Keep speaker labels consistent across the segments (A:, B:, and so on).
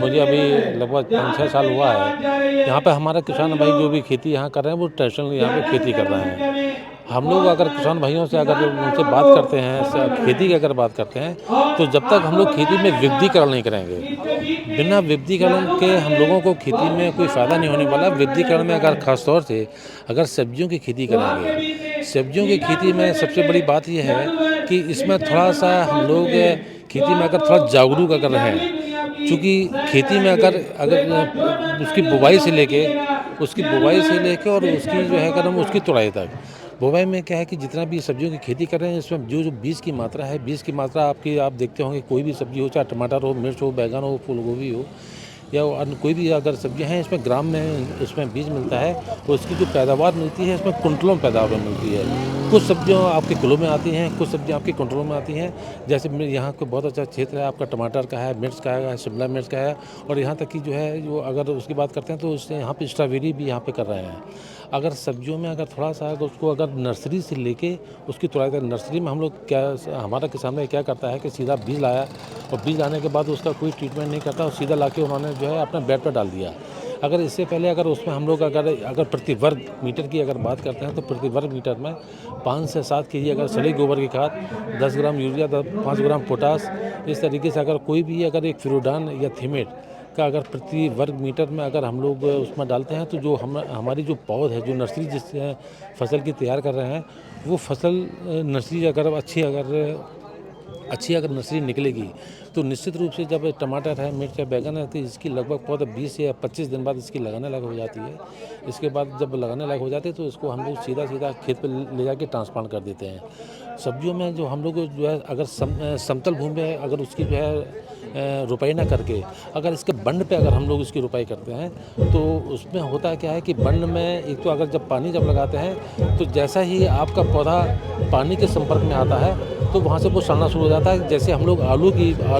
A: मुझे अभी लगभग 5-6 साल हुआ है। यहाँ पे हमारा किसान भाई जो भी खेती यहाँ कर रहे हैं वो ट्रेडिशनल यहाँ पे खेती कर रहे हैं। हम लोग अगर किसान भाइयों से अगर उनसे बात करते हैं, खेती की अगर बात करते हैं, तो जब तक हम लोग खेती में विविधीकरण नहीं करेंगे, बिना विविधीकरण के हम लोगों को खेती में कोई फ़ायदा नहीं होने वाला। विविधीकरण में अगर ख़ास तौर से अगर सब्जियों की खेती करेंगे, सब्जियों की खेती में सबसे बड़ी बात ये है कि इसमें थोड़ा-सा हम लोग खेती में अगर थोड़ा जागरूक अगर रहें, चूँकि खेती में अगर अगर उसकी बुवाई से लेके और उसकी जो है कदम उसकी तुड़ाई तक, बुवाई में क्या है कि जितना भी सब्जियों की खेती कर रहे हैं इसमें जो बीज की मात्रा है, बीज की मात्रा आपकी आप देखते होंगे कोई भी सब्जी हो, चाहे टमाटर हो, मिर्च हो, बैंगन हो, फूल गोभी हो या अन्य कोई भी अगर सब्जियां हैं, इसमें ग्राम में इसमें बीज मिलता है और उसकी जो पैदावार मिलती है इसमें कुंटलों में पैदावार मिलती है। कुछ सब्जियां आपके किलो में आती हैं, कुछ सब्जियां आपके कुंटलों में आती हैं। जैसे यहाँ का बहुत अच्छा क्षेत्र है आपका, टमाटर का है, मिर्च का है, शिमला मिर्च का है और यहाँ तक कि जो है जो अगर उसकी बात करते हैं तो उससे यहाँ पे स्ट्रॉबेरी भी यहाँ पे कर रहे हैं। अगर सब्जियों में अगर थोड़ा सा अगर उसको अगर नर्सरी से लेके उसकी तुड़ाई तक, नर्सरी में हम लोग क्या, हमारा किसान भाई क्या करता है कि सीधा बीज लाया और बीज लाने के बाद उसका कोई ट्रीटमेंट नहीं करता और सीधा लाके उन्होंने जो है अपने बेड पर डाल दिया। अगर इससे पहले अगर उसमें हम लोग अगर प्रति वर्ग मीटर की अगर बात करते हैं तो प्रति वर्ग मीटर में 5 से 7 केजी अगर सड़े गोबर की खाद, 10 ग्राम यूरिया, 5 ग्राम पोटास, इस तरीके से अगर कोई भी अगर एक फ्यूरोडान या थिमेट का अगर प्रति वर्ग मीटर में अगर हम लोग उसमें डालते हैं तो जो हमारी जो पौध है, जो नर्सरी जिस फसल की तैयार कर रहे हैं, वो फसल नर्सरी अच्छी अगर नर्सरी निकलेगी तो निश्चित रूप से जब टमाटर है, मिर्च है, बैंगन है तो इसकी लगभग पौधा 20 या 25 दिन बाद इसकी लगाने लायक हो जाती है। इसके बाद जब लगाने लायक हो जाती है तो इसको हम लोग सीधा खेत पे ले जाके ट्रांसप्लांट कर देते हैं। सब्जियों में जो हम लोग जो है अगर समतल भूमि में अगर उसकी जो है रुपाई ना करके अगर इसके बंड पे अगर हम लोग इसकी रुपाई करते हैं तो उसमें होता क्या है कि बंड में एक तो अगर जब पानी जब लगाते हैं तो जैसा ही आपका पौधा पानी के संपर्क में आता है तो वहाँ से वो सड़ना शुरू हो जाता है। जैसे हम लोग आलू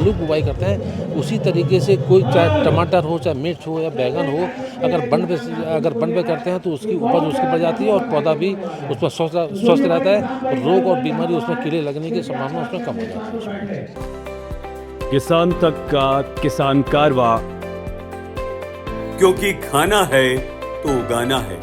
A: बुवाई करते हैं उसी तरीके से कोई चाहे टमाटर हो, चाहे मिर्च हो या बैंगन हो, अगर बंड पे करते हैं तो उसकी उपज उसकी बढ़ जाती है और पौधा भी उसमें स्वस्थ रहता है और रोग और बीमारी उसमें कीड़े लगने की संभावना उसमें कम हो जाती है।
B: किसान तक का किसान कारवा,
C: क्योंकि खाना है तो उगाना है।